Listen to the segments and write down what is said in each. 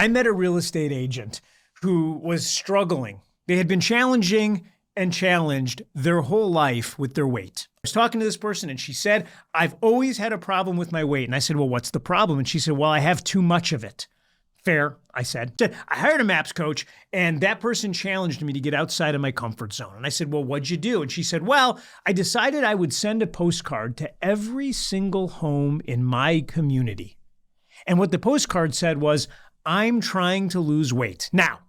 I met a real estate agent who was struggling. They had been challenging and challenged their whole life with their weight. I was talking to this person and she said, I've always had a problem with my weight. And I said, well, what's the problem? And she said, well, I have too much of it. Fair, I said. I hired a MAPS coach and that person challenged me to get outside of my comfort zone. And I said, well, what'd you do? And she said, well, I decided I would send a postcard to every single home in my community. And what the postcard said was, I'm trying to lose weight. Now,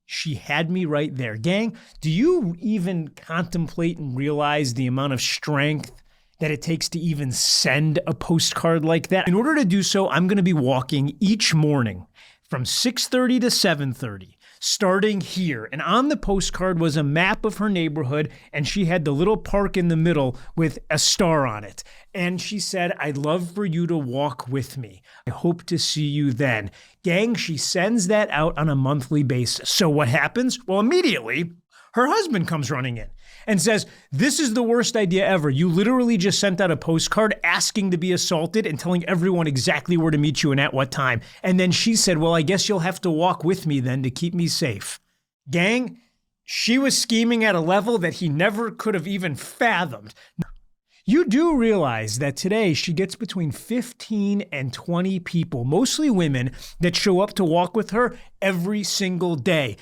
she had me right there. Gang, do you even contemplate and realize the amount of strength that it takes to even send a postcard like that? In order to do so, I'm going to be walking each morning from 6:30 to 7:30, starting here. And on the postcard was a map of her neighborhood, and she had the little park in the middle with a star on it. And she said, I'd love for you to walk with me. I hope to see you then. Gang, she sends that out on a monthly basis. So what happens? Well, immediately, her husband comes running in and says, this is the worst idea ever. You literally just sent out a postcard asking to be assaulted and telling everyone exactly where to meet you and at what time. And then she said, well, I guess you'll have to walk with me then to keep me safe. Gang, she was scheming at a level that he never could have even fathomed. You do realize that today she gets between 15 and 20 people, mostly women, that show up to walk with her every single day.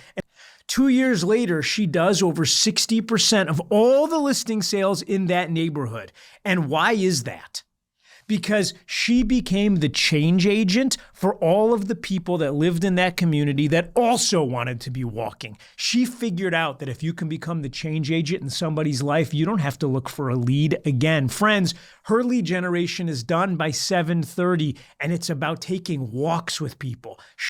2 years later, she does over 60% of all the listing sales in that neighborhood. And why is that? Because she became the change agent for all of the people that lived in that community that also wanted to be walking. She figured out that if you can become the change agent in somebody's life, you don't have to look for a lead again. Friends, her lead generation is done by 7:30, and it's about taking walks with people.